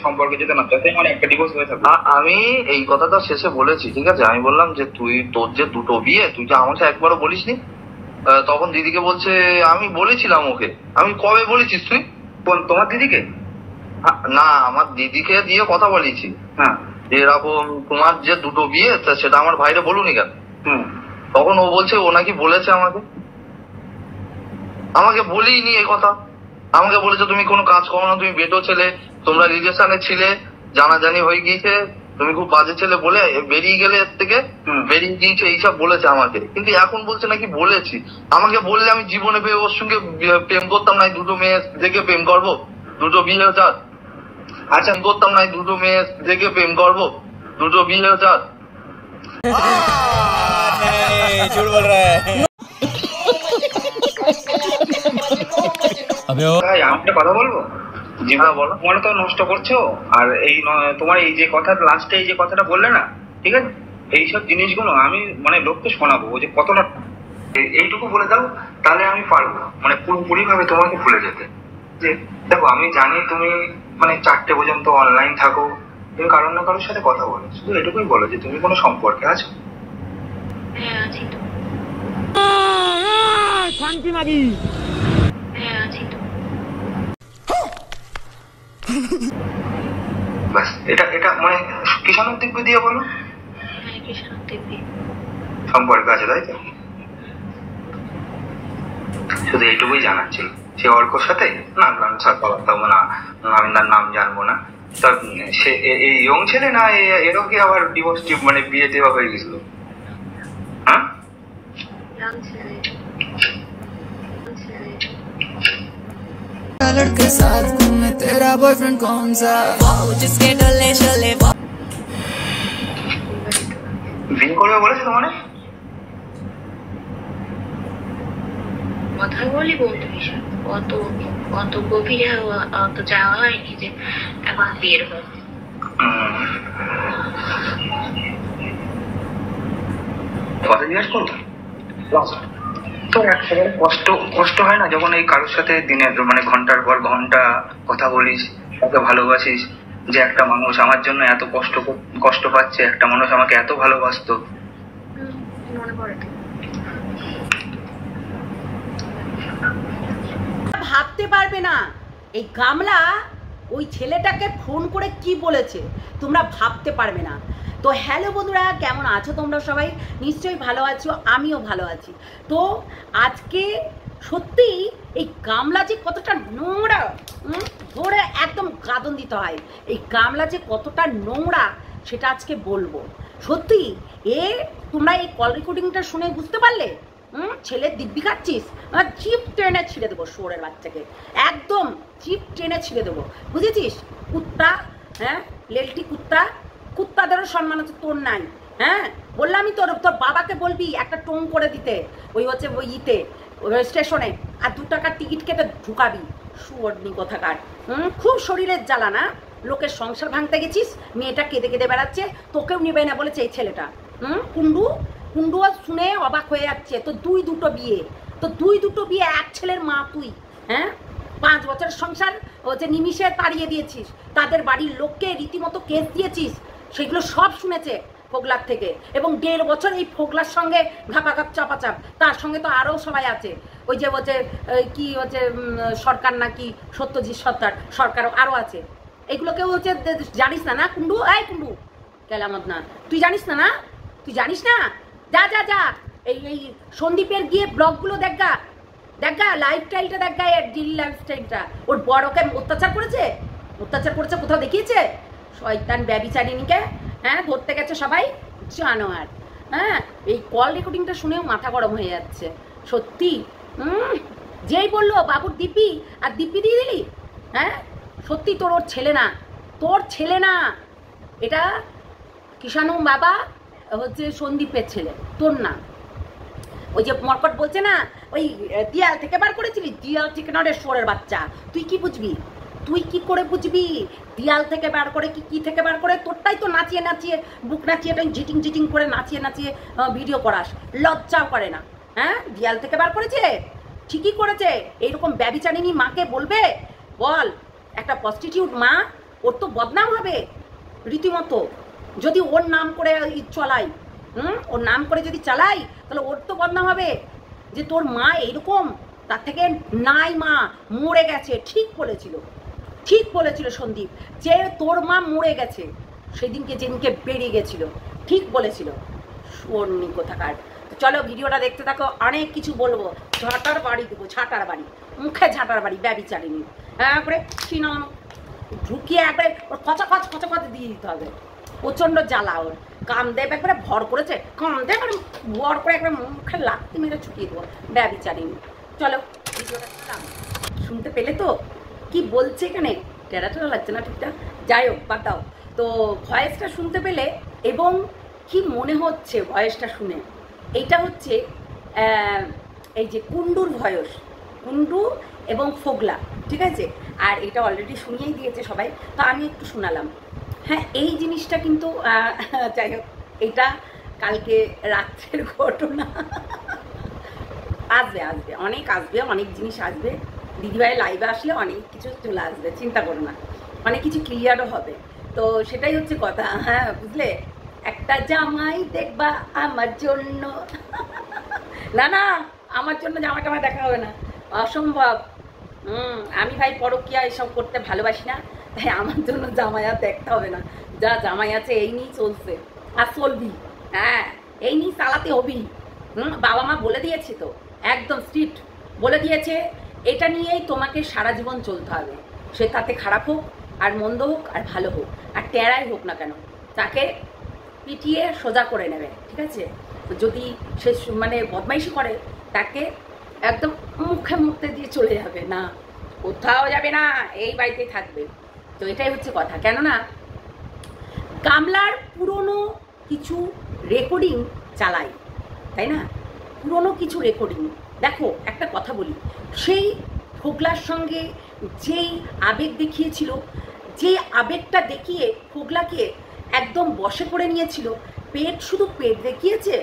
সম্পর্কে যেতে না চাইতে আমার একটা ডিভোর্স হয়ে থাকে। আমি এই কথাটা শেষে বলেছি, ঠিক আছে? আমি বললাম যে তোর যে দুটো বিয়ে, তুই যে আমাকে একবারও বলিসনি। তখন দিদিকে বলছে আমি বলেছিলাম ওকে। আমি কবে বলেছিস তুই? তোমার দিদিকে? না, আমার দিদিকে দিয়ে কথা বলেছি। হ্যাঁ, এরকম তোমার যে দুটো বিয়ে, সেটা আমার ভাইরে বলুনি কেন? তখন ও বলছে ও নাকি বলেছে আমাকে। আমাকে বলিনি এই কথা। আমাকে বলেছে তুমি কোনো কাজ করো না, তুমি বেটো ছেলে, তোমরা রিলেশনে ছিলে, জানাজানি হয়ে গিয়েছে, তুমি খুব বাজে ছেলে বলে বেরিয়ে গেলে এর থেকে, বেরিয়ে গিয়েছে, এইসব বলেছে আমাকে। কিন্তু এখন বলছে নাকি বলেছি। আমাকে বললে আমি জীবনে ওর সঙ্গে প্রেম করতাম না, দুটো মেয়ে দেখে প্রেম করবো, দুটো বিয়ে যাক। আচ্ছা, করতাম না, দুটো মেয়ে দেখে প্রেম করবো, দুটো বিয়ে যাক। झूठ बोल रहा है। একটা কথা বলবো? জীবন বলো। মনে তো নষ্ট করছো। আর এই তোমার এই যে কথা লাস্টে এই যে কথাটা বললে না, ঠিক আছে, এইসব জিনিসগুলো আমি মানে লোককে শোনাবো যে কতটা। এইটুকু বলে দাও, তাহলে আমি পারবো মানে পুরোপুরি ভাবে তোমাকে ভুলে যেতে। যে দেখো, আমি জানি তুমি মানে 4টে পর্যন্ত অনলাইন থাকো, তুমি কারোর না কারোর সাথে কথা বলো, শুধু এটুকুই বলো যে তুমি কোনো সম্পর্কে আছো। হ্যাঁ আছি তো। শান্তি মাগি। হ্যাঁ আছি তো। ব্যাস, এটা মানে কিষাণক দিব্যি দিয়ে বলো। হ্যাঁ কিষাণক দিব্যি। সম্পর্কে আছে, তাই তো? শুধু এইটুকুই জানার ছিল। সে অর্কর সাথে না কথাবার্তা না, আমি তার নাম জানবো না। তা সে এই ইয়ং ছেলে না এরও কি আবার ডিভোর্স মানে বিয়ে দেওয়া হয়ে গেছিল? হ্যাঁ, लड़के साथ घूमे तेरा बॉयफ्रेंड कौन सा, जिसके डोले शोले। বিয়ে করবে বলেছে তোমার? কথা বলি বন্ধু হিসাবে, অত গভীরে অত যাওয়া হয়নি যে এখন বিয়ের হয়। কথা জিজ্ঞেস করবো তো? কষ্ট হয় না যখন এই কারোর সাথে দিনের মানে ঘন্টার পর ঘন্টা কথা বলিস, তাকে ভালোবাসিস, যে একটা মানুষ আমার জন্য এত কষ্ট পাচ্ছে, একটা মানুষ আমাকে এত ভালোবাসতো। মনে পড়ে তো। ভাবতে পারবে না এই গামলা ওই ছেলেটাকে ফোন করে কি বলেছে, তোমরা ভাবতে পারবে না। তো হ্যালো বন্ধুরা, কেমন আছো তোমরা সবাই? নিশ্চয়ই ভালো আছো, আমিও ভালো আছি। তো আজকে সত্যি এই গামলা যে কতটা নোংরা, ধরে একদম গাদন দিতে হয়, এই গামলা যে কতটা নোংরা সেটা আজকে বলবো। সত্যি তোমরা এই কল রেকর্ডিংটা শুনে বুঝতে পারলে? ছেলে দিব্যি খাচ্ছিস, চিপ ট্রেনে ছিঁড়ে দেবো শোরের বাচ্চাকে, একদম চিপ ট্রেনে ছিঁড়ে দেবো, বুঝেছিস? কুত্তা, হ্যাঁ, লেলটি কুত্তাদেরও সম্মান আছে, তোর নাই। হ্যাঁ, বললামই তোর বাবাকে বলবি একটা টোং করে দিতে, ওই স্টেশনে, আর 2 টাকার টিকিট কেটে ঢুকাবি। সুবর্ণী কোথাকার। খুব শরীরের জ্বালা না? লোকের সংসার ভাঙতে গেছিস, মেয়েটা কেঁদে কেঁদে বেড়াচ্ছে, তোকেও নেবে না বলেছে এই ছেলেটা। কুন্ডুও শুনে অবাক হয়ে যাচ্ছে। তো দুটো বিয়ে, এক ছেলের মা তুই। হ্যাঁ, 5 বছরের সংসার নিমিষে তাড়িয়ে দিয়েছিস, তাদের বাড়ির লোককে রীতিমতো কেস দিয়েছিস, সেগুলো সব শুনেছে ফোগলার থেকে। এবং 1.5 বছর এই ফোগলার সঙ্গে ঘাপাঘাপ চাপাচাপ, তার সঙ্গে তো আরও সবাই আছে, ওই যে কি সরকার নাকি সত্যজিৎ সরকার আরও আছে। এগুলোকেও জানিস না কুন্ডু? কুন্ডু কেলামত না, তুই জানিস না? তুই জানিস না? যা এই সন্দীপের গিয়ে ব্লগগুলো দেখা, লাইফস্টাইলটা দেখা, এর ডেইলি লাইফস্টাইলটা। ওর বড়কে অত্যাচার করেছে, কোথাও দেখিয়েছে? শয়তান ব্যভিচারিণীকে, হ্যাঁ, ধরতে গেছে সবাই জানোয়ার। হ্যাঁ, এই কল রেকর্ডিংটা শুনেও মাথা গরম হয়ে যাচ্ছে সত্যি। যেই বললো বাবুর দিব্যি, আর দিব্যি দিয়ে দিলি। হ্যাঁ, সত্যি তোর ছেলে না, এটা কিষাণু বাবা সন্দীপের ছেলে, তোর না। ওই যে মরকট বলছে না, ওই দিয়াল থেকে বার করেছিলি, দিয়াল থেকে নয় শোরের বাচ্চা। তুই কি বুঝবি? তুই কি করে বুঝবি? দিয়াল থেকে বার করে কি থেকে বার করে? তোরটাই তো নাচিয়ে বুক নাচিয়ে জিটিং করে নাচিয়ে ভিডিও করাস, লজ্জাও করে না? হ্যাঁ, দিয়াল থেকে বার করেছে, ঠিকই করেছে। এইরকম ব্যভিচারিণী মাকে বলবে? বল, একটা প্রস্টিটিউট মা ওর তো বদনাম হবে রীতিমতো, যদি ওর নাম করে চলাই। ওর নাম করে যদি চালাই তাহলে ওর তো বদনাম হবে যে তোর মা এইরকম, তার থেকে নাই মা মরে গেছে। ঠিক বলেছিল সন্দীপ যে তোর মা মরে গেছে যেদিনকে বেরিয়ে গেছিল, ঠিক বলেছিল। শোননি কোথাকার। চলো ভিডিওটা দেখতে থাকো, অনেক কিছু বলবো। ঝাঁটার বাড়ি দেবো, মুখে ঝাঁটার বাড়ি, ব্যবিচারিনি। একবারে চিনাম ঢুকিয়ে একবারে ওর কচা দিয়ে দিতে হবে। প্রচণ্ড জ্বালা ওর, কামদেব একবারে ভর করেছে, কামদেব ভর করে একবার মুখে লাগতে মেরে ছুটিয়ে দেবো, ব্যবিচারিনি। চলো ভিডিওটা শুনতে পেলে তো কি বলছে এখানে? টেরা লাগছে না ঠিকঠাক, যাই হোক বাদ দাও। তো ভয়েসটা শুনতে পেলে এবং কি মনে হচ্ছে ভয়েসটা শুনে? এইটা হচ্ছে এই যে কুন্ডুর ভয়েস, কুন্ডু এবং ফোগলা, ঠিক আছে? আর এটা অলরেডি শুনিয়েই দিয়েছে সবাই, তো আমি একটু শোনালাম। হ্যাঁ, এই জিনিসটা কিন্তু যাই হোক, এটা কালকে রাত্রের ঘটনা। আসবে অনেক জিনিস আসবে। দিদিভাই লাইভে আসলে অনেক কিছু চলে আসবে, চিন্তা করো না, অনেক কিছু ক্লিয়ারও হবে। তো সেটাই হচ্ছে কথা। হ্যাঁ বুঝলে, একটা জামাই দেখবা আমার জন্য। না আমার জন্য জামা টামা দেখা হবে না, অসম্ভব। আমি ভাই পরকিয়া এসব করতে ভালোবাসি না, তাই আমার জন্য জামাই আর দেখতে হবে না। যা জামাই আছে এই নিয়েই চলছে আর চলবি। হ্যাঁ, এই নিয়ে চালাতে হবি। বাবা মা বলে দিয়েছে তো, একদম স্ট্রিক্ট বলে দিয়েছে, এটা নিয়েই তোমাকে সারা জীবন চলতে হবে। সে তাতে খারাপ হোক আর মন্দ হোক আর ভালো হোক আর টেরাই হোক না কেন, তাকে পিটিয়ে সোজা করে নেবে, ঠিক আছে? যদি সে মানে বদমাইশি করে, তাকে একদম মুখে দিয়ে চলে যাবে, না কোথাও যাবে না, এই বাড়িতেই থাকবে। তো এটাই হচ্ছে কথা। কেননা গামলার পুরনো কিছু রেকর্ডিং চালাই, তাই না? পুরনো কিছু রেকর্ডিং। দেখো একটা কথা বলি, সেই ফোগলার সঙ্গে যেই আবেগ দেখিয়েছিল, যে আবেগটা দেখিয়ে ফোগলাকে একদম বশে করে নিয়েছিল, শুধু পেট দেখিয়েছে,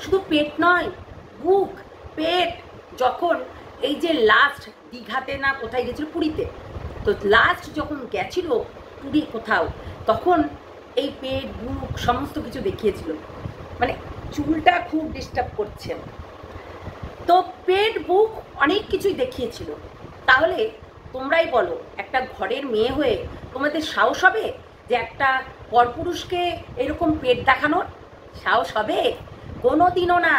শুধু পেট নয়, বুক, পেট। যখন এই যে লাস্ট দীঘাতে না কোথায় গেছিল, পুরীতে, তো লাস্ট যখন গেছিল পুরী কোথাও, তখন এই পেট বুক সমস্ত কিছু দেখিয়েছিল। মানে চুলটা খুব ডিস্টার্ব করছে, তো পেট বুক অনেক কিছুই দেখিয়েছিল। তাহলে তোমরাই বলো, একটা ঘরের মেয়ে হয়ে তোমাদের সাহস হবে যে একটা পরপুরুষকে এরকম পেট দেখানোর? সাহস হবে? কোনোদিনও না।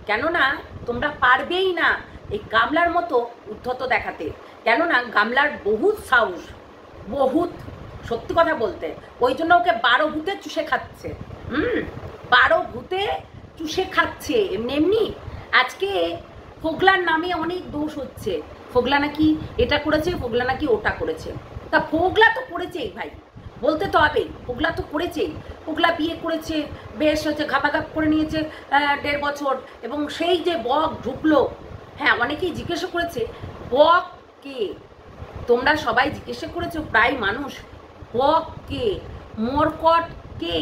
কেননা তোমরা পারবেই না এই গামলার মতো উদ্ধত দেখাতে। কেননা গামলার বহুত সাহস, বহুত, সত্যি কথা বলতে। ওই জন্য ওকে 12 ভূতে চুষে খাচ্ছে। 12 ভূতে চুষে খাচ্ছে। এমনি আজকে ফোগলার নামে অনেক দোষ হচ্ছে। ফোগলা নাকি এটা করেছে, ফোগলা নাকি ওটা করেছে। তা ফোগলা তো করেছেই ভাই, বলতে তো হবেই, ফোগলা তো করেছেই। ফোগলা বিয়ে করেছে, বেশ হচ্ছে, ঘাপাঘাপ করে নিয়েছে 1.5 বছর, এবং সেই যে বক ঢুকলো, হ্যাঁ অনেকেই জিজ্ঞাসা করেছে বক কে? তোমরা সবাই জিজ্ঞাসা করেছো, প্রায় মানুষ, বক কে, মরকট কে?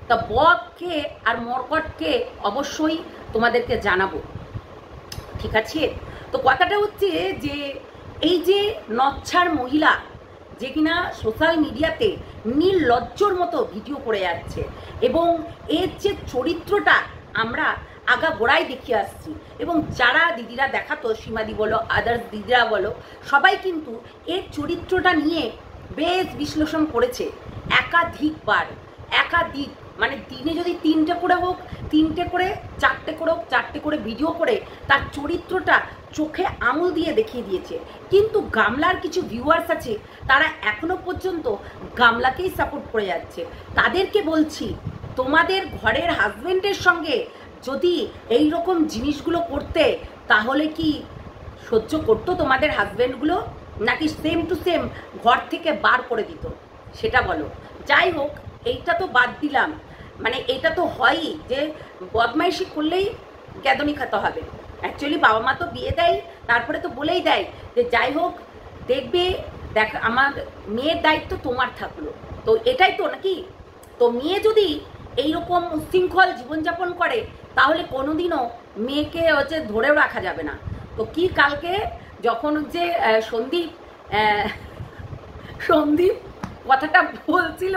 তা বক কে আর মরকট কে অবশ্যই তোমাদেরকে জানাবো, ঠিক আছে? তো কথাটা হচ্ছে যে এই যে নচ্ছার মহিলা, যে কিনা সোশ্যাল মিডিয়াতে নির্লজ্জর মতো ভিডিও করে যাচ্ছে, এবং এর যে চরিত্রটা আমরা আগাগোড়াই দেখিয়ে আসছি, এবং যারা দিদিরা দেখাতো, সীমাদি বলো, আদার্স দিদিরা বলো, সবাই কিন্তু এর চরিত্রটা নিয়ে বেশ বিশ্লেষণ করেছে একাধিকবার, একাধিক, মানে দিনে যদি 3টে করে হোক, 3টে করে, 4টে করে হোক, 4টে করে ভিডিও করে তার চরিত্রটা চোখে আঙুল দিয়ে দেখিয়ে দিয়েছে। কিন্তু গামলার কিছু ভিউয়ার্স আছে, তারা এখনো পর্যন্ত গামলাকেই সাপোর্ট করে যাচ্ছে। তাদেরকে বলছি, তোমাদের ঘরের হাজবেন্ডের সঙ্গে যদি এই রকম জিনিসগুলো করতে, তাহলে কি সহ্য করতো তোমাদের হাজবেন্ডগুলো, নাকি সেম টু সেম ঘর থেকে বার করে দিত? সেটা বলো। যাই হোক, এইটা তো বাদ দিলাম, মানে এটা তো হয়ই যে বদমাইশি করলেই গ্যাদনি খেতে হবে। অ্যাকচুয়ালি বাবা মা তো বিয়ে দেয়, তারপরে তো বলেই দেয় যে যাই হোক দেখবে, দেখ আমার মেয়ের দায়িত্ব তোমার থাকলো, তো এটাই তো নাকি? তো মেয়ে যদি এইরকম উচ্ছৃঙ্খল জীবনযাপন করে, তাহলে কোনোদিনও মেয়েকে হচ্ছে ধরেও রাখা যাবে না। তো কি কালকে যখন হচ্ছে সন্দীপ কথাটা বলছিল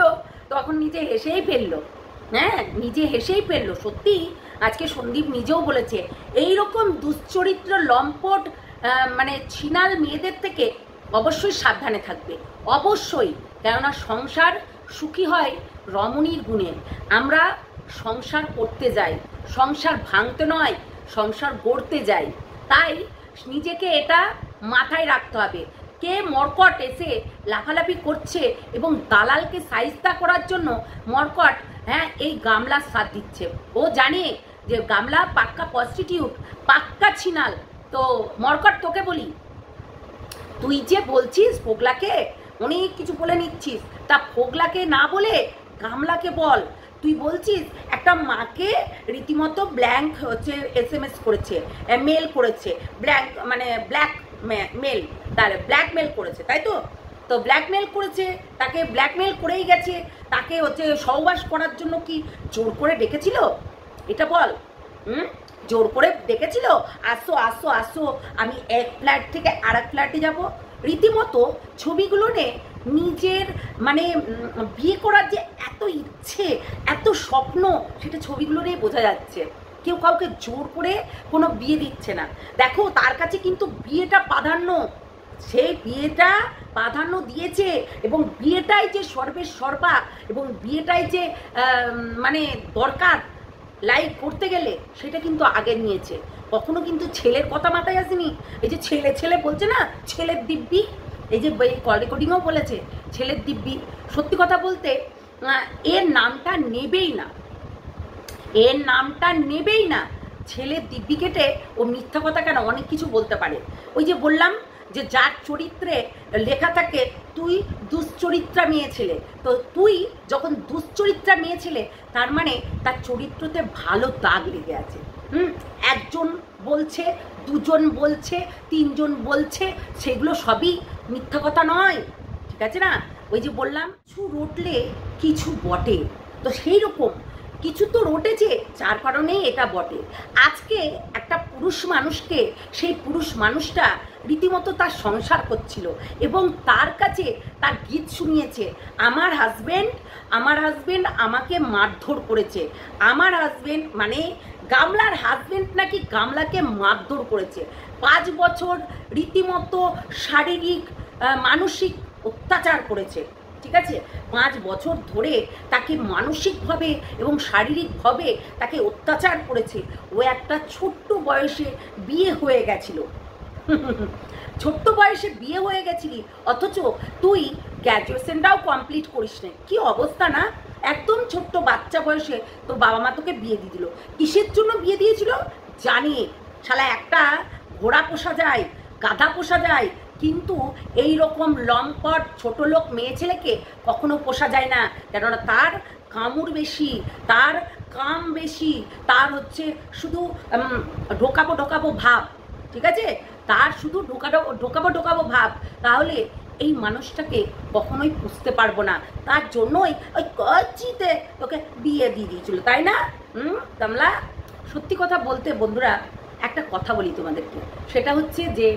তখন নিজে হেসেই ফেললো, হ্যাঁ নিজে হেসেই ফেললো। সত্যি আজকে সন্দীপ নিজেও বলেছে এইরকম দুশ্চরিত্র লম্পট মানে ছিনাল মেয়েদের থেকে অবশ্যই সাবধানে থাকবে, অবশ্যই। কেননা সংসার সুখী হয় রমণীর গুণে। আমরা সংসার করতে যাই, সংসার ভাঙতে নয়, সংসার গড়তে যাই। তাই নিজেকে এটা মাথায় রাখতে হবে। কে মর্কট এসে লাফালাফি করছে এবং দালালকে সাইজটা করার জন্য মর্কট হ্যাঁ এই গামলার সাথ দিচ্ছে। ও জানে যে গামলা পাক্কা প্রস্টিটিউট, পাক্কা ছিনাল। তো মর্কট তোকে বলি, তুই যে বলছিস ফোগলাকে অনেক কিছু বলে নিচ্ছিস, তা ফোগলাকে না বলে গামলাকে বল। তুই বলছিস একটা মাকে রীতিমতো ব্ল্যাঙ্ক হচ্ছে SMS করেছে, মেল করেছে, ব্ল্যাঙ্ক মানে ব্ল্যাক মেল, তাহলে ব্ল্যাকমেল করেছে, তাই তো? তো ব্ল্যাকমেল করেছে, তাকে ব্ল্যাকমেল করেই গেছে, তাকে হচ্ছে সহবাস করার জন্য কি জোর করে ডেকেছিল? এটা বল। জোর করে ডেকেছিল আসো আসো আসো, আমি এক ফ্ল্যাট থেকে আর এক ফ্ল্যাটে যাবো? রীতিমতো ছবিগুলো নে নিজের মানে বিয়ে করার যে এত ইচ্ছে, এত স্বপ্ন, সেটা ছবিগুলো নিয়ে বোঝা যাচ্ছে। কেউ কাউকে জোর করে কোনো বিয়ে দিচ্ছে না। দেখো তার কাছে কিন্তু বিয়েটা প্রাধান্য, সে বিয়েটা প্রাধান্য দিয়েছে এবং বিয়েটাই যে সর্বের সর্বা এবং বিয়েটাই যে মানে দরকার লাইফ করতে গেলে, সেটা কিন্তু আগে নিয়েছে। কখনো কিন্তু ছেলের কথা মাথায় আসেনি। এই যে ছেলে ছেলে বলছে না, ছেলের দিব্যি, এই যে কল রেকর্ডিংও বলেছে ছেলের দিব্যি। সত্যি কথা বলতে এর নামটা নেবেই না, এর নামটা নেবেই না। ছেলের দিব্যি কেটে ও মিথ্যা কথা কেন অনেক কিছু বলতে পারে। ওই যে বললাম যে যার চরিত্রে লেখা থাকে তুই দুশ্চরিত্রা মেয়ে ছেলে, তো তুই যখন দুশ্চরিত্রা মেয়ে ছেলে তার মানে তার চরিত্রতে ভালো দাগ লেগে আছে। একজন বলছে, দুজন বলছে, তিনজন বলছে, সেগুলো সবই মিথ্যা কথা নয়, ঠিক আছে না? ওই যে বললাম কিছু রটলে কিছু বটে, তো সেই রকম কিছু তো রটেছে, যার কারণেই এটা বটে। আজকে একটা পুরুষ মানুষকে, সেই পুরুষ মানুষটা রীতিমতো তার সংসার করছিল এবং তার কাছে তার গীত শুনিয়েছে, আমার হাজবেন্ড আমাকে মারধর করেছে, আমার হাজবেন্ড মানে গামলার হাজবেন্ড নাকি গামলাকে মারধর করেছে, 5 বছর রীতিমতো শারীরিক মানসিক অত্যাচার করেছে, ঠিক আছে? 5 বছর ধরে তাকে মানসিকভাবে এবং শারীরিকভাবে তাকে অত্যাচার করেছে। ও একটা ছোট্ট বয়সে বিয়ে হয়ে গেছিল, ছোট্ট বয়সে বিয়ে হয়ে গেছিলি, অথচ তুই গ্র্যাজুয়েশনটাও কমপ্লিট করিস না। কি অবস্থা না? একদম ছোট্ট বাচ্চা বয়সে তোর বাবা মা তোকে বিয়ে দিয়ে দিল। কিসের জন্য বিয়ে দিয়েছিল জানি? শালা একটা ঘোড়া পোষা যায়, গাধা পোষা যায়, কিন্তু এই রকম লম্পট ছোট লোক মেয়ে ছেলেকে কখনো পোষা যায় না। কেননা তার কামড় বেশি, তার কাম বেশি, তার হচ্ছে শুধু ঢোকাবো ভাব, ঠিক আছে? তার শুধু ঢোকাবো ভাব। তাহলে এই মানুষটাকে কখনোই পুষতে পারবো না, তার জন্যই ওই কচিতে তোকে বিয়ে দিয়ে দিয়েছিল, তাই না? গামলা, সত্যি কথা বলতে বন্ধুরা একটা কথা বলি তোমাদেরকে, সেটা হচ্ছে যে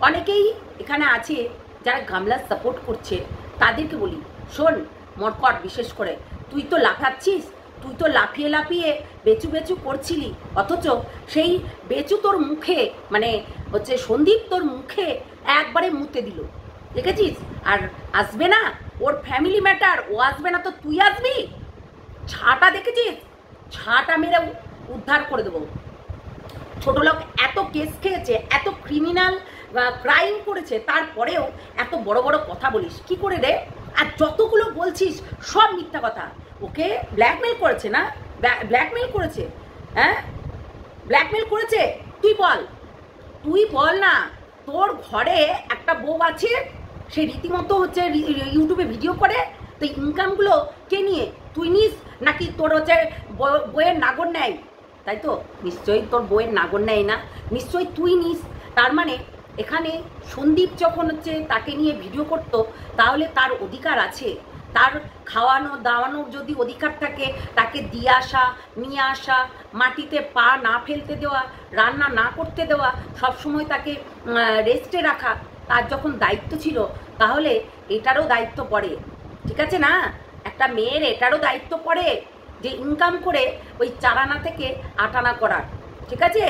অনেকেই এখানে আছে যারা গামলার সাপোর্ট করছে, তাদেরকে বলি শোন মরকট, বিশেষ করে তুই তো লাফাচ্ছিস, তুই তো লাফিয়ে লাফিয়ে বেচু করছিলি, অথচ সেই বেচু তোর মুখে মানে হচ্ছে সন্দীপ তোর মুখে একবারে মুতে দিল, দেখেছিস? আর আসবে না, ওর ফ্যামিলি ম্যাটার, ও আসবে না তো তুই আসবি? ছাটা দেখেছিস? ছাটা মেরে উদ্ধার করে দেবো। ছোট লোক এত কেস খেয়েছে, এত ক্রিমিনাল ক্রাইম করেছে, তারপরেও এত বড় বড় কথা বলিস কি করে রে? আর যতগুলো বলছিস সব মিথ্যা কথা। ওকে ব্ল্যাকমেল করেছে না? ব্ল্যাকমেল করেছে, হ্যাঁ ব্ল্যাকমেল করেছে। তুই বল না, তোর ঘরে একটা বউ আছে, সে রীতিমতো হচ্ছে ইউটিউবে ভিডিও করে, তো ইনকামগুলো কে নিয়ে? তুই নিস নাকি তোর হচ্ছে বইয়ের নাগর নেয়? তাই তো? নিশ্চয়ই তোর বইয়ের নাগর নেয় না, নিশ্চয়ই তুই নিস। তার মানে এখানে সন্দীপ যখন হচ্ছে তাকে নিয়ে ভিডিও করতো, তাহলে তার অধিকার আছে, তার খাওয়ানো দাওয়ানোর যদি অধিকার থাকে, তাকে দিয়ে আসা, নিয়ে আসা, মাটিতে পা না ফেলতে দেওয়া, রান্না না করতে দেওয়া, সবসময় তাকে রেস্টে রাখা, তার যখন দায়িত্ব ছিল, তাহলে এটারও দায়িত্ব পড়ে, ঠিক আছে না? একটা মেয়ের এটারও দায়িত্ব পড়ে যে ইনকাম করে ওই 4 আনা থেকে 8 আনা করার, ঠিক আছে?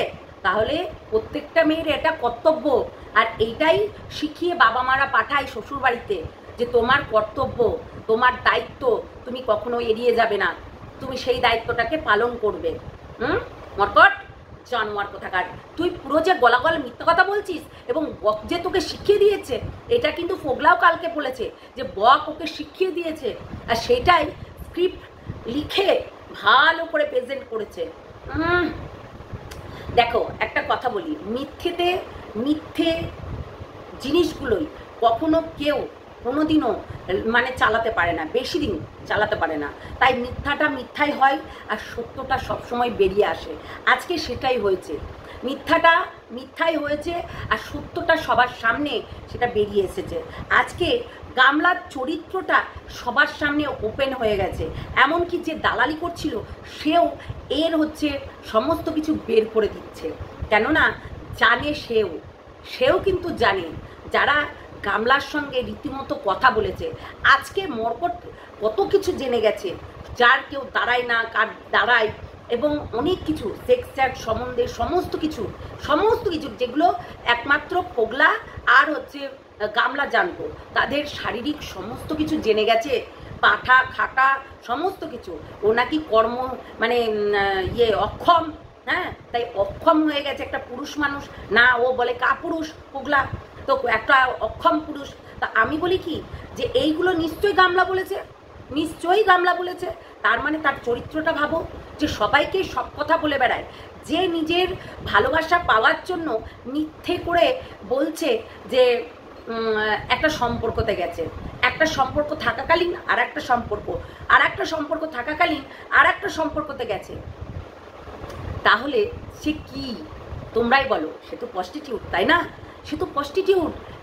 তাহলে প্রত্যেকটা মেয়ের এটা কর্তব্য, আর এইটাই শিখিয়ে বাবা মারা পাঠায় শ্বশুর বাড়িতে যে তোমার কর্তব্য, তোমার দায়িত্ব, তুমি কখনো এড়িয়ে যাবে না, তুমি সেই দায়িত্বটাকে পালন করবে। মরকট জানোয়ার কোথাকার, তুই পুরো যে গলাগল মিথ্যা কথা বলছিস, এবং বক যে তোকে শিখিয়ে দিয়েছে, এটা কিন্তু ফোগলাও কালকে বলেছে যে বক ওকে শিখিয়ে দিয়েছে, আর সেটাই স্ক্রিপ্ট লিখে ভালো করে প্রেজেন্ট করেছে। দেখো একটা কথা বলি, মিথ্যে জিনিসগুলোই কখনো কেউ কোনোদিনও মানে চালাতে পারে না, বেশি দিন চালাতে পারে না। তাই মিথ্যাটা মিথ্যাই হয় আর সত্যটা সবসময় বেরিয়ে আসে। আজকে সেটাই হয়েছে, মিথ্যাটা মিথ্যাই হয়েছে আর সত্যটা সবার সামনে সেটা বেরিয়ে এসেছে। আজকে গামলার চরিত্রটা সবার সামনে ওপেন হয়ে গেছে, এমনকি যে দালালি করছিল সেও এর হচ্ছে সমস্ত কিছু বের করে দিচ্ছে। কেননা জানে সেও কিন্তু জানে যারা গামলার সঙ্গে রীতিমতো কথা বলেছে। আজকে মরকট কত কিছু জেনে গেছে, যার কেউ দাঁড়ায় না, কার দাঁড়ায়, এবং অনেক কিছু সেক্স চ্যাট সম্বন্ধে সমস্ত কিছু যেগুলো একমাত্র ফোগলা আর হচ্ছে গামলা জানতো, তাদের শারীরিক সমস্ত কিছু জেনে গেছে, পাঠা খাটা সমস্ত কিছু। ও নাকি কর্ম মানে অক্ষম, হ্যাঁ, তাই অক্ষম হয়ে গেছে একটা পুরুষ মানুষ না, ও বলে কাপুরুষ ফোগলা, তো একটা অক্ষম পুরুষ। তা আমি বলি কি যে এইগুলো নিশ্চয়ই গামলা বলেছে, তার মানে তার চরিত্রটা ভাবো, যে সবাইকে সব কথা বলে বেড়ায়, যে নিজের ভালোবাসা পাওয়ার জন্য মিথ্যে করে বলছে যে একটা সম্পর্কতে গেছে, একটা সম্পর্ক থাকাকালীন আর একটা সম্পর্ক থাকাকালীন আর একটা সম্পর্কতে গেছে। তাহলে সে কি তোমরাই বলো? সে তো প্রস্টিটিউট, তাই না?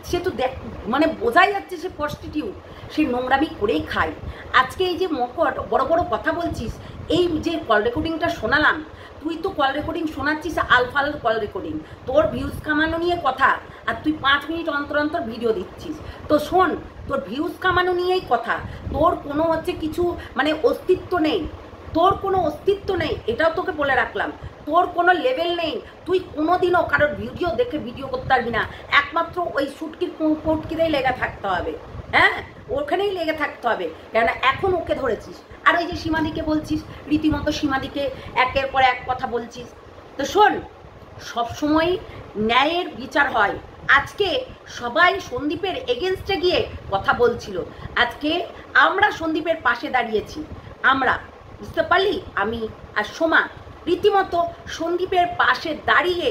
সে তো দেখ মানে বোঝাই যাচ্ছে সে প্রস্টিটিউট, সে নোংরামি করেই খায়। আজকে এই যে মকট বড় বড় কথা বলছিস, এই যে কল রেকর্ডিংটা শোনালাম, তুই তো কল রেকর্ডিং শোনাচ্ছিস আলফাল কল রেকর্ডিং, তোর ভিউজ কামানো নিয়ে কথা, আর তুই 5 মিনিট অন্তর অন্তর ভিডিও দিচ্ছিস। তো শোন, তোর ভিউজ কামানো নিয়েই কথা, তোর কোনো হচ্ছে কিছু মানে অস্তিত্ব নেই, এটাও তোকে বলে রাখলাম। তোর কোনো লেভেল নেই, তুই কোনোদিনও কারোর ভিডিও দেখে ভিডিও করতে পারবি না, একমাত্র ওই সুটকির পটকিরেই লেগে থাকতে হবে, হ্যাঁ, ওখানেই লেগে থাকতে হবে, কেননা এখন ওকে ধরেছিস। আর ওই যে সীমাদিকে বলছিস, রীতিমতো সীমাদিকে একের পর এক কথা বলছিস। তো শোন, সবসময় ন্যায়ের বিচার হয়। আজকে সবাই সন্দীপের এগেনস্টে গিয়ে কথা বলছিল, আজকে আমরা সন্দীপের পাশে দাঁড়িয়েছি, আমরা, বুঝতে পারলি? আমি আর সোমা রীতিমতো সন্দীপের পাশে দাঁড়িয়ে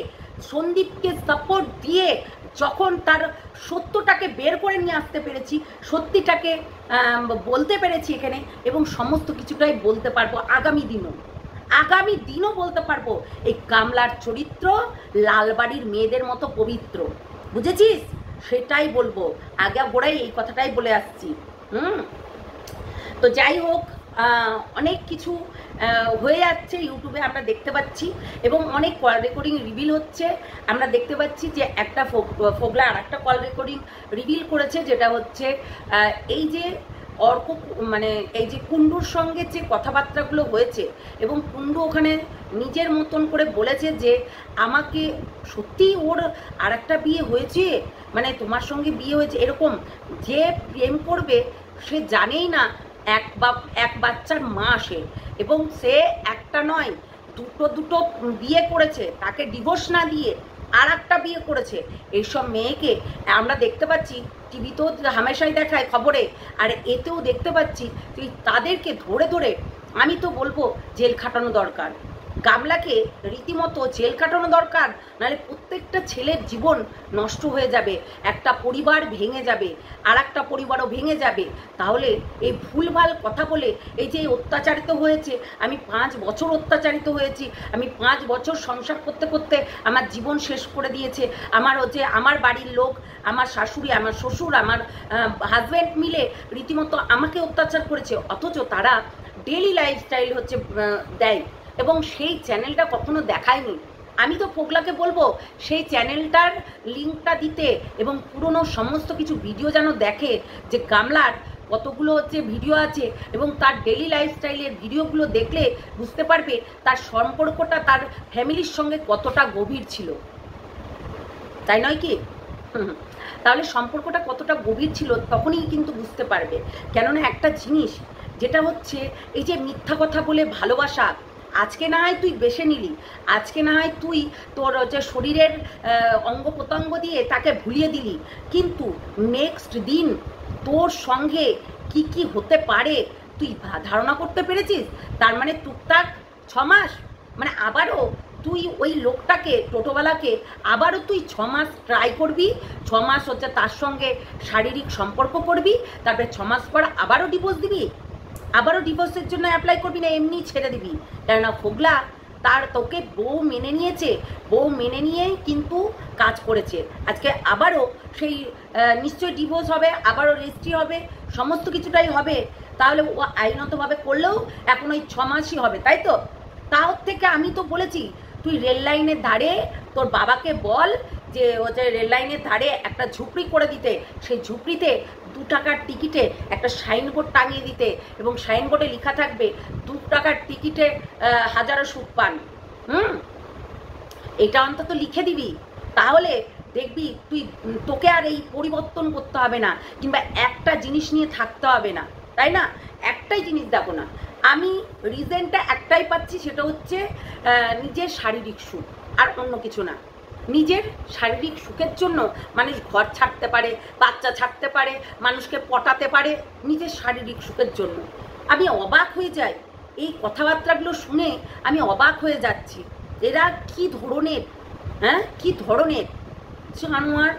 সন্দীপকে সাপোর্ট দিয়ে যখন তার সত্যটাকে বের করে নিয়ে আসতে পেরেছি, সত্যিটাকে বলতে পেরেছি এখানে, এবং সমস্ত কিছুটাই বলতে পারবো আগামী দিনও বলতে পারবো। এই গামলার চরিত্র লালবাড়ির মেয়েদের মতো পবিত্র, বুঝেছিস? সেটাই বলবো, আগে গোড়াই এই কথাটাই বলে আসছি। তো যাই হোক, অনেক কিছু হয়ে যাচ্ছে ইউটিউবে, আমরা দেখতে পাচ্ছি, এবং অনেক কল রেকর্ডিং রিভিল হচ্ছে। আমরা দেখতে পাচ্ছি যে একটা ফোগলা আর একটা কল রেকর্ডিং রিভিল করেছে, যেটা হচ্ছে এই যে অর্ক মানে এই যে কুণ্ডুর সঙ্গে যে কথাবার্তাগুলো হয়েছে, এবং কুণ্ডু ওখানে নিজের মতন করে বলেছে যে আমাকে সত্যিই ওর আর একটা বিয়ে হয়েছে, মানে তোমার সঙ্গে বিয়ে হয়েছে, এরকম যে প্রেম করবে সে জানেই না এক বাচ্চার মা সে, এবং সে একটা নয় দুটো বিয়ে করেছে, তাকে ডিভোর্স না দিয়ে আর একটা বিয়ে করেছে। এইসব মেয়েকে আমরা দেখতে পাচ্ছি, টিভিতেও হামেশাই দেখায় খবরে, আর এতেও দেখতে পাচ্ছি, তাদেরকে ধরে আমি তো বলবো জেল খাটানো দরকার, গামলাকে রীতিমতো জেল কাটানো দরকার, নাহলে প্রত্যেকটা ছেলের জীবন নষ্ট হয়ে যাবে, একটা পরিবার ভেঙে যাবে, আর একটা পরিবারও ভেঙে যাবে। তাহলে এই ভুলভাল কথা বলে, এই যে অত্যাচারিত হয়েছে, আমি 5 বছর অত্যাচারিত হয়েছি, আমি 5 বছর সংসার করতে করতে আমার জীবন শেষ করে দিয়েছে আমার হচ্ছে আমার বাড়ির লোক, আমার শাশুড়ি, আমার শ্বশুর, আমার হাজব্যান্ড মিলে রীতিমতো আমাকে অত্যাচার করেছে, অথচ তারা ডেইলি লাইফস্টাইল হচ্ছে দেয়, এবং সেই চ্যানেলটা কখনো দেখায়নি। আমি তো ফোগলাকে বলবো সেই চ্যানেলটার লিঙ্কটা দিতে, এবং পুরনো সমস্ত কিছু ভিডিও যেন দেখে, যে গামলার কতগুলো হচ্ছে ভিডিও আছে, এবং তার ডেলি লাইফস্টাইলের ভিডিওগুলো দেখলে বুঝতে পারবে তার সম্পর্কটা তার ফ্যামিলির সঙ্গে কতটা গভীর ছিল, তাই নয় কি? তাহলে সম্পর্কটা কতটা গভীর ছিল তখনই কিন্তু বুঝতে পারবে। কেননা একটা জিনিস যেটা হচ্ছে এই যে মিথ্যা কথা বলে ভালোবাসা, আজকে না হয় তুই বেছে নিলি, আজকে না হয় তুই তোর হচ্ছে শরীরের অঙ্গ প্রত্যঙ্গ দিয়ে তাকে ভুলিয়ে দিলি, কিন্তু নেক্সট দিন তোর সঙ্গে কি কি হতে পারে তুই ধারণা করতে পেরেছিস? তার মানে টুকটাক 6 মাস, মানে আবারও তুই ওই লোকটাকে, টোটোওয়ালাকে আবারও তুই 6 মাস ট্রাই করবি, 6 মাস হচ্ছে তার সঙ্গে শারীরিক সম্পর্ক করবি, তারপরে 6 মাস পর আবারও ডিভোর্স দিবি, আবারও ডিভোর্সের জন্য অ্যাপ্লাই করবি, না এমনি ছেড়ে দিবি? কেননা ফোগলা তার তোকে বউ মেনে নিয়েছে, বউ মেনে নিয়েই কিন্তু কাজ করেছে। আজকে আবারও সেই নিশ্চয়ই ডিভোর্স হবে, আবারও রেজিস্ট্রি হবে, সমস্ত কিছুটাই হবে। তাহলে ও আইনতভাবে করলেও এখন ওই 6 মাসই হবে, তাই তো? তার থেকে আমি তো বলেছি তুই রেল লাইনের ধারে তোর বাবাকে বল যে হচ্ছে রেল লাইনের ধারে একটা ঝুপড়ি করে দিতে, সেই ঝুপড়িতে 2 টাকার টিকিটে একটা সাইনবোর্ড টাঙিয়ে দিতে, এবং সাইনবোর্ডে লেখা থাকবে 2 টাকার টিকিটে হাজারো সুখ পান। এটা অন্তত লিখে দিবি, তাহলে দেখবি তোকে আর এই পরিবর্তন করতে হবে না, কিংবা একটা জিনিস নিয়ে থাকতে হবে না, তাই না? একটাই জিনিস দেখো না, আমি রিজনটা একটাই পাচ্ছি, সেটা হচ্ছে নিজের শারীরিক সুখ, আর অন্য কিছু না। নিজের শারীরিক সুখের জন্য মানুষ ঘর ছাড়তে পারে, বাচ্চা ছাড়তে পারে, মানুষকে পটাতে পারে, নিজের শারীরিক সুখের জন্য। আমি অবাক হয়ে যাই এই কথাবার্তাগুলো শুনে, আমি অবাক হয়ে যাচ্ছি এরা কি ধরনের, কি ধরনের জানোয়ার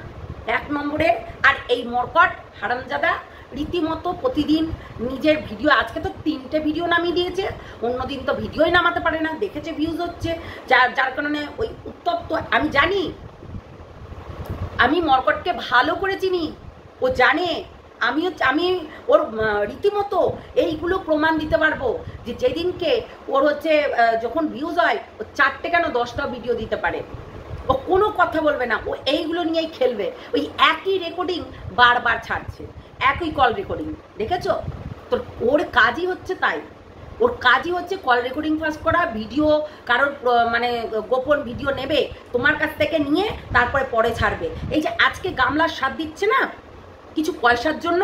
1 নম্বরে। আর এই মরকট হারামজাদা রীতিমতো প্রতিদিন নিজের ভিডিও, আজকে তো 3টে ভিডিও নামিয়ে দিয়েছে, অন্যদিন তো ভিডিওই নামাতে পারে না, দেখেছে ভিউজ হচ্ছে, যার কারণে ওই উত্তপ্ত। আমি জানি, আমি মরকটকে ভালো করে চিনি, ও জানে আমি ওর রীতিমতো এইগুলো প্রমাণ দিতে পারবো যে যেদিনকে ওর হচ্ছে যখন ভিউজ হয় ও 4টে কেন 10টা ভিডিও দিতে পারে, ও কোনো কথা বলবে না, ও এইগুলো নিয়েই খেলবে। ওই একই রেকর্ডিং বারবার ছাড়ছে, একই কল রেকর্ডিং, দেখেছো? তো ওর কাজই হচ্ছে তাই, ওর কাজই হচ্ছে কল রেকর্ডিং ফার্স্ট করা, ভিডিও কারোর মানে গোপন ভিডিও নেবে তোমার কাছ থেকে নিয়ে তারপরে পরে ছাড়বে। এই যে আজকে গামলার স্বাদ দিচ্ছে না কিছু পয়সার জন্য,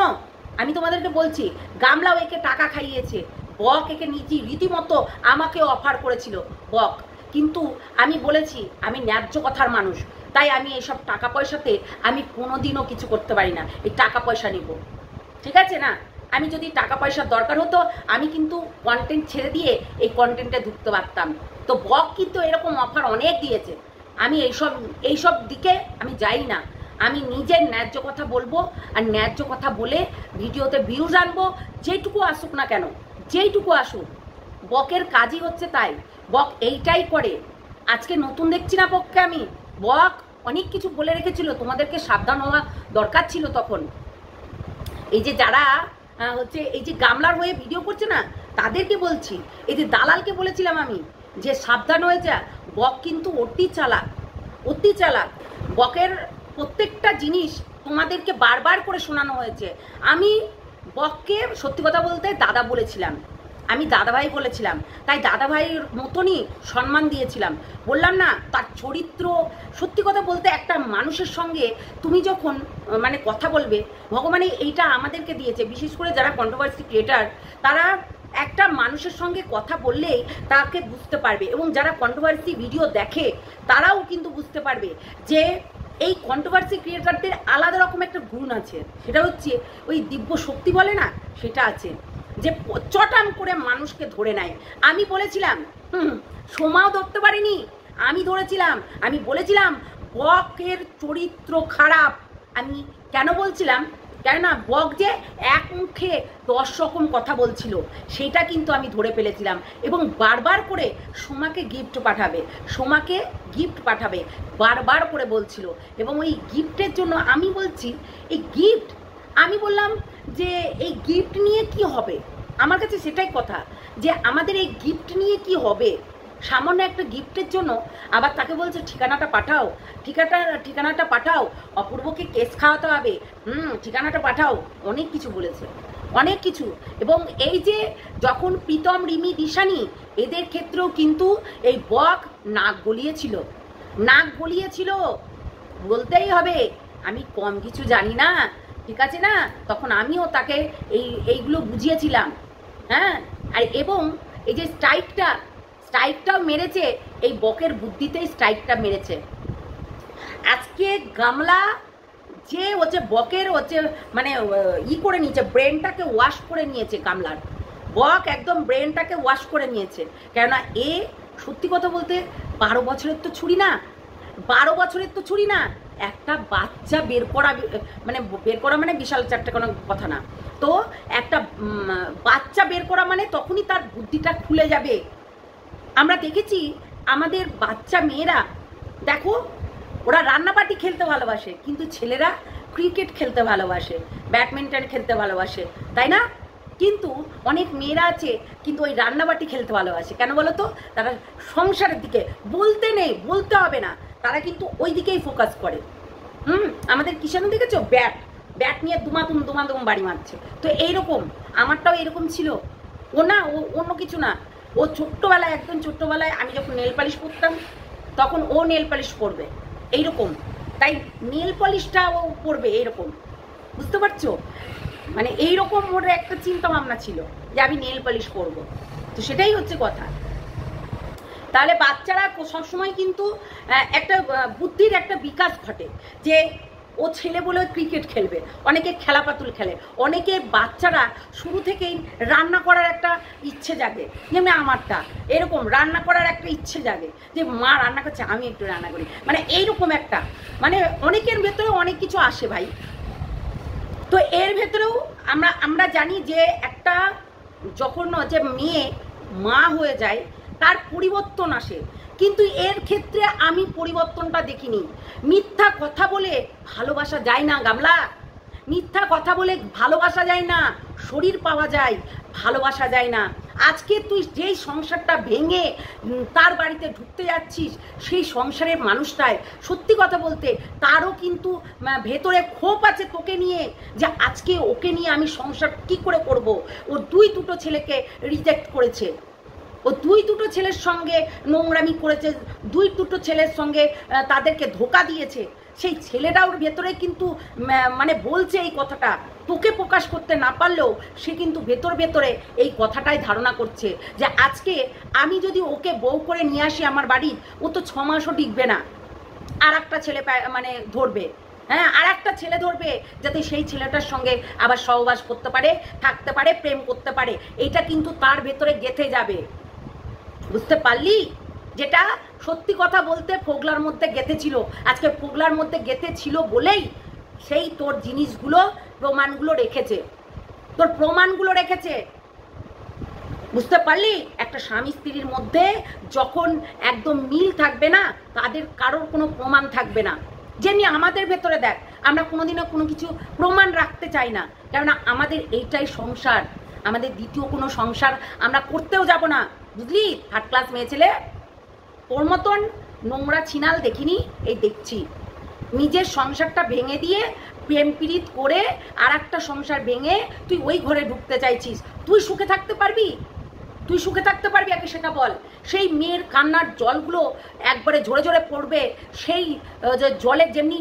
আমি তোমাদেরকে বলছি গামলাও একে টাকা খাইয়েছে, বক একে রীতিমতো আমাকে অফার করেছিল বক, কিন্তু আমি বলেছি আমি ন্যায্য কথার মানুষ, তাই আমি এইসব টাকা পয়সাতে আমি কোনোদিনও কিছু করতে পারি না, এই টাকা পয়সা নিব, ঠিক আছে না? আমি যদি টাকা পয়সার দরকার হতো আমি কিন্তু কন্টেন্ট ছেড়ে দিয়ে এই কন্টেন্টে ঢুকতে পারতাম। তো বক কিন্তু এরকম অফার অনেক দিয়েছে, আমি এইসব দিকে আমি যাই না, আমি নিজের ন্যায্য কথা বলবো, আর ন্যায্য কথা বলে ভিডিওতে ভিউজ আনবো, যেটুকু আসুক না কেন, যেইটুকু আসুক। বকের কাজই হচ্ছে তাই, বক এইটাই করে। আজকে নতুন দেখছি না বককে আমি, বক অনেক কিছু বলে রেখেছিল, তোমাদেরকে সাবধান হওয়া দরকার ছিল তখন। এই যে যারা হচ্ছে এই যে গামলার হয়ে ভিডিও করছে না তাদেরকে বলছি, এই যে দালালকে বলেছিলাম আমি যে সাবধান হয়ে যা, বক কিন্তু অতি চালাক, অতি চালাক। বকের প্রত্যেকটা জিনিস তোমাদেরকে বারবার করে শোনানো হয়েছে। আমি বককে সত্যি কথা বলতে দাদা বলেছিলাম, আমি দাদাভাই বলেছিলাম, তাই দাদাভাইয়ের মতনই সম্মান দিয়েছিলাম। বললাম না তার চরিত্র, সত্যি কথা বলতে একটা মানুষের সঙ্গে তুমি যখন মানে কথা বলবে, ভগবানই এইটা আমাদেরকে দিয়েছে, বিশেষ করে যারা কন্ট্রোভার্সি ক্রিয়েটার, তারা একটা মানুষের সঙ্গে কথা বললেই তাকে বুঝতে পারবে, এবং যারা কন্ট্রোভার্সি ভিডিও দেখে তারাও কিন্তু বুঝতে পারবে যে এই কন্ট্রোভার্সি ক্রিয়েটারদের আলাদা রকম একটা গুণ আছে, সেটা হচ্ছে ওই দিব্য শক্তি বলে না, সেটা আছে, যে চটাম করে মানুষকে ধরে নেয়। আমি বলেছিলাম সোমাও ধরতে পারিনি, আমি ধরেছিলাম, আমি বলেছিলাম বকের চরিত্র খারাপ। আমি কেন বলছিলাম? কেননা বক যে এক মুখে 10 রকম কথা বলছিল, সেটা কিন্তু আমি ধরে ফেলেছিলাম, এবং বারবার করে সোমাকে গিফট পাঠাবে, সোমাকে গিফট পাঠাবে বারবার করে বলছিল। এবং ওই গিফটের জন্য আমি বলছি এই গিফট, আমি বললাম যে এই গিফট নিয়ে কি হবে, আমার কাছে সেটাই কথা, যে আমাদের এই গিফট নিয়ে কি হবে, সামান্য একটা গিফটের জন্য আবার তাকে বলছে ঠিকানাটা পাঠাও, ঠিকানাটা পাঠাও, অপূর্বকে কেস খাওয়াতে হবে, ঠিকানাটা পাঠাও, অনেক কিছু বলেছে, অনেক কিছু। এবং এই যে যখন প্রীতম, রিমি, দিশানি এদের ক্ষেত্রেও কিন্তু এই বক নাক গলিয়েছিল, বলতেই হবে। আমি কম কিছু জানি না, ঠিক আছে না, তখন আমিও তাকে এইগুলো বুঝিয়েছিলাম। হ্যাঁ, আর এবং এই যে স্ট্রাইকটাও মেরেছে, এই বকের বুদ্ধিতেই স্ট্রাইকটা মেরেছে। আজকে গামলা যে হচ্ছে বকের হচ্ছে মানে করে নিয়েছে, ব্রেনটাকে ওয়াশ করে নিয়েছে গামলার, বক একদম ব্রেনটাকে ওয়াশ করে নিয়েছে। কেননা এ সত্যি কথা বলতে 12 বছরের তো ছুরি না, একটা বাচ্চা বের করা মানে বিশাল চারটে কোনো কথা না, তো একটা বাচ্চা বের করা মানে তখনই তার বুদ্ধিটা খুলে যাবে। আমরা দেখেছি আমাদের বাচ্চা মেয়েরা, দেখো ওরা রান্নাবাটি খেলতে ভালোবাসে, কিন্তু ছেলেরা ক্রিকেট খেলতে ভালোবাসে, ব্যাডমিন্টন খেলতে ভালোবাসে, তাই না? কিন্তু অনেক মেয়েরা আছে কিন্তু ওই রান্নাবাটি খেলতে ভালোবাসে। কেন বলো তো? তারা সংসারের দিকে বলতে হবে না, তারা কিন্তু ওই দিকেই ফোকাস করে। আমাদের কিষাণু দেখেছো, ব্যাট নিয়ে দুমাদুম বাড়ি মারছে। তো এইরকম আমারটাও এরকম ছিল। ও না, ও অন্য কিছু না, ও একদম ছোট্টবেলায় আমি যখন নেল পালিশ করতাম তখন ও নেল পালিশ করবে এইরকম, তাই নেল পলিশটা ও করবে এইরকম, বুঝতে পারছো? মানে এইরকম ওর একটা চিন্তা ভাবনা ছিল যে আমি নেল পলিশ করব। তো সেটাই হচ্ছে কথা। তাহলে বাচ্চারা সবসময় কিন্তু একটা বুদ্ধির একটা বিকাশ ঘটে, যে ও ছেলে বলে ক্রিকেট খেলবে, অনেকে খেলা পাতুল খেলে, অনেকে বাচ্চারা শুরু থেকেই রান্না করার একটা ইচ্ছে জাগে, যেমন আমারটা এরকম রান্না করার একটা ইচ্ছে জাগে, যে মা রান্না করছে আমি একটু রান্না করি, মানে এইরকম একটা মানে অনেকের ভেতরে অনেক কিছু আসে ভাই। তো এর ভেতরেও আমরা জানি যে একটা যখন যে মেয়ে মা হয়ে যায় তার পরিবর্তন আসে, কিন্তু এর ক্ষেত্রে আমি পরিবর্তনটা দেখিনি। মিথ্যা কথা বলে ভালোবাসা যায় না গামলা, মিথ্যা কথা বলে ভালোবাসা যায় না, শরীর পাওয়া যায়, ভালোবাসা যায় না। আজকে তুই যেই সংসারটা ভেঙে তার বাড়িতে ঢুকতে যাচ্ছিস, সেই সংসারের মানুষটায় সত্যি কথা বলতে তারও কিন্তু ভেতরে ক্ষোভ আছে তোকে নিয়ে, যে আজকে ওকে নিয়ে আমি সংসার কি করে করব। ও 2-2 ছেলেকে রিজেক্ট করেছে, ও 2-2 ছেলের সঙ্গে নোংরামি করেছে, 2-2 ছেলের সঙ্গে তাদেরকে ধোকা দিয়েছে। সেই ছেলেটা ওর ভেতরে কিন্তু মানে বলছে এই কথাটা, তোকে প্রকাশ করতে না পারলেও সে কিন্তু ভেতরে এই কথাটাই ধারণা করছে যে আজকে আমি যদি ওকে বউ করে নিয়ে আসি আমার বাড়ির, ও তো 6 মাসও টিকবে না, আর একটা ছেলে মানে ধরবে, হ্যাঁ আর একটা ছেলে ধরবে, যাতে সেই ছেলেটার সঙ্গে আবার সহবাস করতে পারে, থাকতে পারে, প্রেম করতে পারে। এটা কিন্তু তার ভেতরে গেঁথে যাবে, বুঝতে পারলি? যেটা সত্যি কথা বলতে ফোগলার মধ্যে গেঁথে ছিল, আজকে ফোগলার মধ্যে গেঁথে ছিল বলেই সেই তোর জিনিসগুলো প্রমাণগুলো রেখেছে, বুঝতে পারলি? একটা স্বামী স্ত্রীর মধ্যে যখন একদম মিল থাকবে না, তাদের কারোর কোনো প্রমাণ থাকবে না। যেমনি আমাদের ভেতরে দেখ, আমরা কোনোদিনও কোনো কিছু প্রমাণ রাখতে চাই না, কেননা আমাদের এইটাই সংসার, আমাদের দ্বিতীয় কোনো সংসার আমরা করতেও যাব না, বুঝলি? 3rd ক্লাস মেয়ে ছেলে, তোর মতন নোংরা ছিনাল দেখিনি, এই দেখছি। নিজের সংসারটা ভেঙে দিয়ে প্রেম পীড়িত করে আর একটা সংসার ভেঙে তুই ওই ঘরে ঢুকতে চাইছিস। তুই সুখে থাকতে পারবি? আগে সেটা বল। সেই মেয়ের কান্নার জলগুলো একবারে ঝরে পড়বে, সেই যে জলের যেমনি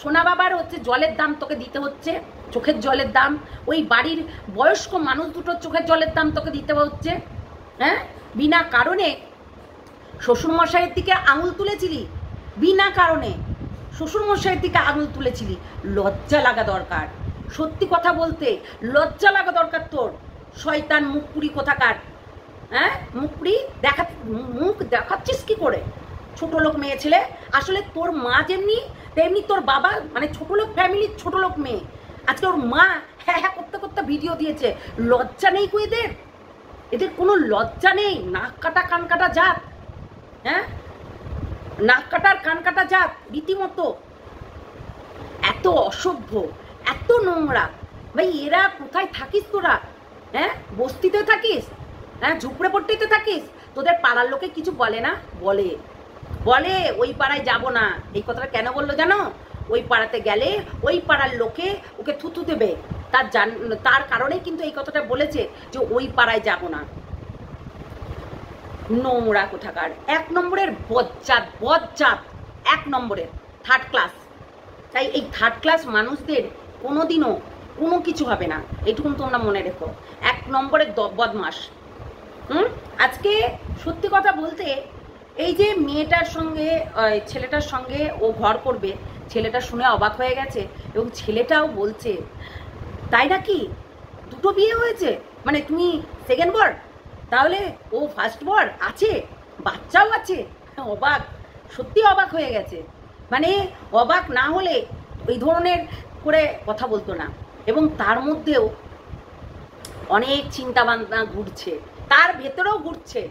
সোনা বাবার হচ্ছে জলের দাম তোকে দিতে হচ্ছে, চোখের জলের দাম, ওই বাড়ির বয়স্ক মানুষ দুটোর চোখের জলের দাম তোকে দিতে হচ্ছে। হ্যাঁ, বিনা কারণে শ্বশুরমশাইয়ের দিকে আঙুল তুলেছিলি, বিনা কারণে শ্বশুরমশাইয়ের দিকে আঙুল তুলেছিলি। লজ্জা লাগা দরকার, সত্যি কথা বলতে লজ্জা লাগা দরকার তোর। শয়তান মুখপুরি কোথাকার, হ্যাঁ মুখপুরি মুখ দেখাচ্ছিস কি করে? ছোট লোক মেয়ে ছেলে, আসলে তোর মা যেমনি তেমনি তোর বাবা, মানে ছোট লোক ফ্যামিলির ছোট লোক মেয়ে। আজকে ওর মা হ্যাঁ করতে ভিডিও দিয়েছে। লজ্জা নেই কো এদের কোনো লজ্জা নেই। নাক কাটা কান কাটা জাত, হ্যাঁ নাক কাটার কান কাটা জাত রীতিমতো। এত অসভ্য, এত নোংরা ভাই। এরা কোথায় থাকিস তোরা? হ্যাঁ বস্তিতে থাকিস? হ্যাঁ, ঝুপড়ে পট্টিতে থাকিস? তোদের পাড়ার লোকে কিছু বলে না? বলে বলে ওই পাড়ায় যাব না। এই কথাটা কেন বললো জানো? ওই পাড়াতে গেলে ওই পাড়ার লোকে ওকে থুতু দেবে, তার কারণেই কিন্তু এই কথাটা বলেছে যে ওই পাড়ায় যাব না। নোংরা কোথাকার, 1 নম্বরের বজ্জাত, বজ্জাত 1 নম্বরের, 3rd ক্লাস। তাই এই 3rd ক্লাস মানুষদের কোনোদিনও কোনো কিছু হবে না, এইটুকুন তোমরা মনে রেখো। 1 নম্বরের বদমাস। আজকে সত্যি কথা বলতে, এই যে মেয়েটার সঙ্গে ছেলেটার সঙ্গে ও ঘর করবে, ছেলেটা শুনে অবাক হয়ে গেছে এবং ছেলেটাও বলছে তাই নাকি 2টো বিয়ে হয়েছে, মানে তুমি সেকেন্ড বর, তাহলে ও ফার্স্ট বর আছে, বাচ্চাও আছে। অবাক, সত্যি অবাক হয়ে গেছে। মানে অবাক না হলে ওই ধরনের করে কথা বলতো না। এবং তার মধ্যেও অনেক চিন্তা ভাবনা ঘুরছে, তার ভেতরেও ঘুরছে।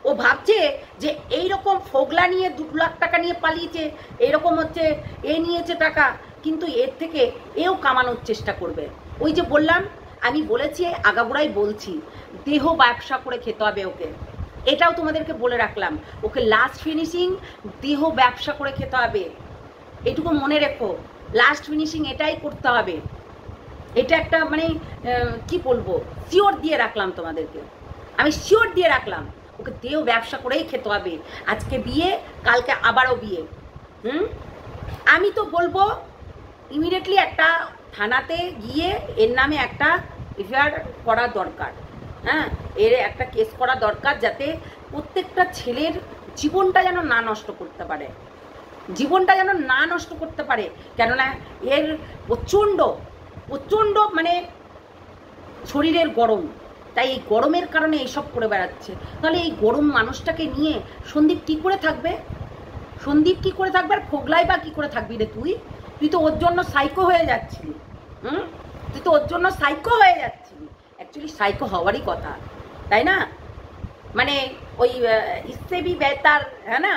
ও ভাবছে যে এইরকম ফোগলা নিয়ে 2 লাখ টাকা নিয়ে পালিয়েছে, এইরকম হচ্ছে এ নিয়েছে টাকা, কিন্তু এর থেকে এও কামানোর চেষ্টা করবে। ওই যে বললাম, আমি বলেছি, আগাগোড়াই বলছি, দেহ ব্যবসা করে খেতে হবে ওকে। এটাও তোমাদেরকে বলে রাখলাম, ওকে লাস্ট ফিনিশিং দেহ ব্যবসা করে খেতে হবে। এটুকু মনে রেখো, লাস্ট ফিনিশিং এটাই করতে হবে। এটা একটা মানে কি বলবো, শিওর দিয়ে রাখলাম তোমাদেরকে, আমি শিওর দিয়ে রাখলাম, ওকে দেহ ব্যবসা করেই খেতে হবে। আজকে বিয়ে, কালকে আবারও বিয়ে। আমি তো বলবো ইমিডিয়েটলি একটা থানাতে গিয়ে এর নামে একটা এফআইআর করা দরকার। হ্যাঁ, এর একটা কেস করা দরকার, যাতে প্রত্যেকটা ছেলের জীবনটা যেন না নষ্ট করতে পারে, জীবনটা যেন না নষ্ট করতে পারে। কেননা এর প্রচণ্ড প্রচণ্ড মানে শরীরের গরম, তাই এই গরমের কারণে এইসব করে বেড়াচ্ছে। তাহলে এই গরম মানুষটাকে নিয়ে সন্দীপ কী করে থাকবে? সন্দীপ কী করে থাকবে? আর ফোগলাই বা কী করে থাকবি রে তুই? তুই তো ওর জন্য সাইকো হয়ে যাচ্ছিলি। তুই তো ওর জন্য সাইকো হয়ে যাচ্ছিলি। অ্যাকচুয়ালি সাইকো হওয়ারই কথা, তাই না? মানে ওই ইসেবি বেতার, হ্যাঁ না,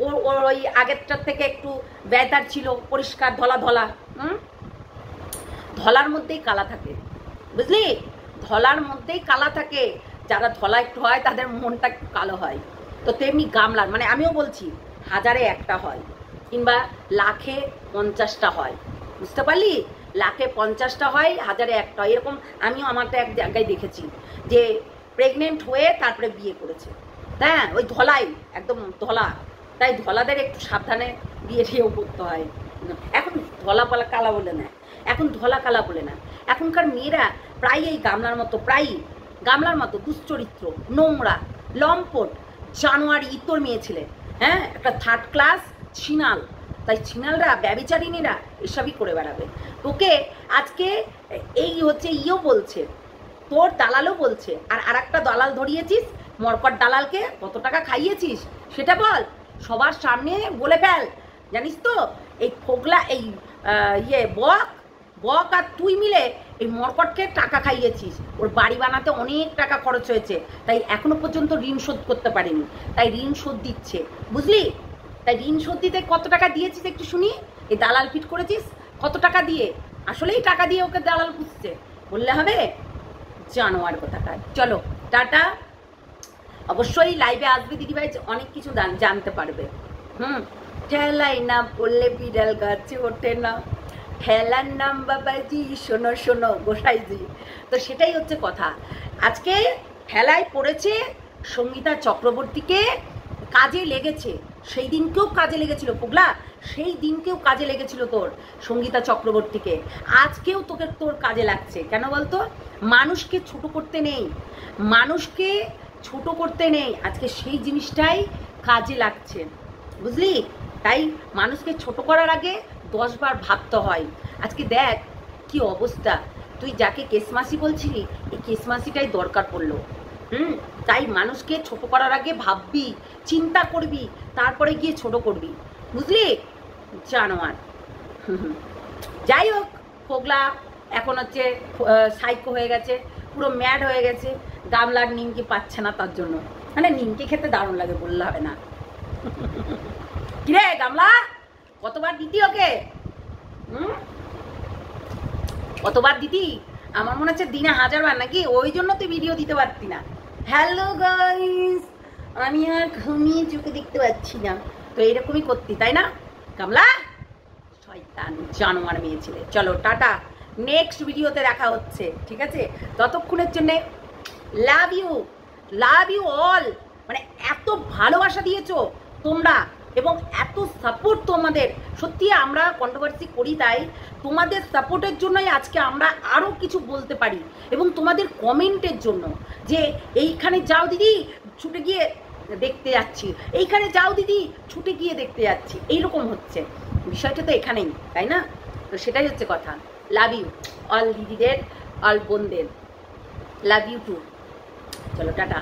ওর ওই আগেরটার থেকে একটু বেতার ছিল, পরিষ্কার ধলা ধলা। ধলার মধ্যেই কালা থাকে, বুঝলি? ধলার মধ্যেই কালা থাকে। যারা ধলা একটু হয় তাদের মনটা একটু কালো হয়। তো তেমনি গামলার, মানে আমিও বলছি, 1000-এ 1টা হয়, কিংবা 1,00,000-এ 50টা হয়, বুঝতে পারলি? 1,00,000-এ 50টা হয়, 1000-এ 1টা হয়। এরকম আমিও আমারটা এক জায়গায় দেখেছি যে প্রেগনেন্ট হয়ে তারপরে বিয়ে করেছে। হ্যাঁ, ওই ধলাই, একদম ধলা। তাই ধলাদের একটু সাবধানে বিয়ে টিয়েও করতে হয়। এখন ধলা পালা কালা বলে না, এখন ধলা কালা বলে না। এখনকার মেয়েরা প্রায় এই গামলার মতো, প্রায়ই গামলার মতো দুশ্চরিত্র, নোংরা, লম্পট, জানোয়ারি, ইতর মেয়ে ছেলে। হ্যাঁ, একটা 3rd ক্লাস ছিনাল। তাই ছিনালরা, ব্যভিচারিণীরা এসবই করে বেড়াবে। তোকে আজকে এই হচ্ছে ইয়েও বলছে, তোর দালালও বলছে, আর একটা দালাল ধরিয়েছিস, মরকট দালালকে কত টাকা খাইয়েছিস সেটা বল, সবার সামনে বলে ফেল। জানিস তো, এই ফোগলা, এই বক আর তুই মিলে এই মরকটকে টাকা খাইয়েছিস। ওর বাড়ি বানাতে অনেক টাকা খরচ হয়েছে, তাই এখনো পর্যন্ত ঋণ শোধ করতে পারেনি, তাই ঋণ শোধ দিচ্ছে, বুঝলি? তাই ঋণ শোধ দিতে কত টাকা দিয়েছিস একটু শুনি। এই দালাল ফিট করেছিস কত টাকা দিয়ে? আসলেই টাকা দিয়ে ওকে দালাল পুষছে বললে হবে? জানোয়ার কোথাকার। চলো টাটা। অবশ্যই লাইভে আসবে দিদিভাই, অনেক কিছু জানতে পারবে। ঠেলাই না পড়লে বিড়াল গাছে ওঠে না, ঠেলার নাম বাবাজি, শোনো শোনো গোসাইজি। তো সেটাই হচ্ছে কথা। আজকে ঠেলায় পড়েছে সঙ্গীতা চক্রবর্তীকে, কাজে লেগেছে। সেই দিনকেও কাজে লেগেছিল পোগলা, সেই দিনকেও কাজে লেগেছিল তোর সঙ্গীতা চক্রবর্তীকে। আজকেও তোর কাজে লাগছে। কেন বলতো? মানুষকে ছোট করতে নেই, মানুষকে ছোট করতে নেই। আজকে সেই জিনিসটাই কাজে লাগছে, বুঝলি? তাই মানুষকে ছোট করার আগে 10 বার ভাবতে হয়। আজকে দেখ কি অবস্থা, তুই যাকে কেসমাসি বলছিলি, এই কেসমাসিটাই দরকার পড়লো। তাই মানুষকে ছোট করার আগে ভাববি, চিন্তা করবি, তারপরে গিয়ে ছোট করবি, বুঝলি? জানোয়ার। যাই হোক, পোগলা এখন হচ্ছে সাইকো হয়ে গেছে, পুরো ম্যাড হয়ে গেছে। গামলার নিমকি পাচ্ছে না, তার জন্য। মানে নিমকি খেতে দারুণ লাগে, বললে হবে না। কিরে গামলা, কতবার দিতি ওকে? কতবার দিতি? আমার মনে হচ্ছে দিনে 1000 বার নাকি? ওই জন্য তুই ভিডিও দিতে পারতি না। হ্যালো গাইস, আমি আর ঘুমিয়ে চোখে দেখতে পাচ্ছি না, তো এরকমই করতি তাই না কামলা? শয়তান জানোয়ার মেয়ে ছেলে। চলো টাটা, নেক্সট ভিডিওতে দেখা হচ্ছে, ঠিক আছে? ততক্ষণের জন্যে লাভ ইউ অল। মানে এত ভালোবাসা দিয়েছো তোমরা এবং এত সাপোর্ট তোমাদের, সত্যি আমরা কন্ট্রোভার্সি করি তাই তোমাদের সাপোর্টের জন্যই আজকে আমরা আরও কিছু বলতে পারি, এবং তোমাদের কমেন্টের জন্য যে এইখানে যাও দিদি ছুটে গিয়ে দেখতে যাচ্ছি, এইখানে যাও দিদি ছুটে গিয়ে দেখতে যাচ্ছি, এইরকম হচ্ছে বিষয়টা তো এখানেই, তাই না? তো সেটাই হচ্ছে কথা। লাভ ইউ অল দিদিদের, অল বোনদের, লাভ ইউ টু। চলো টাটা।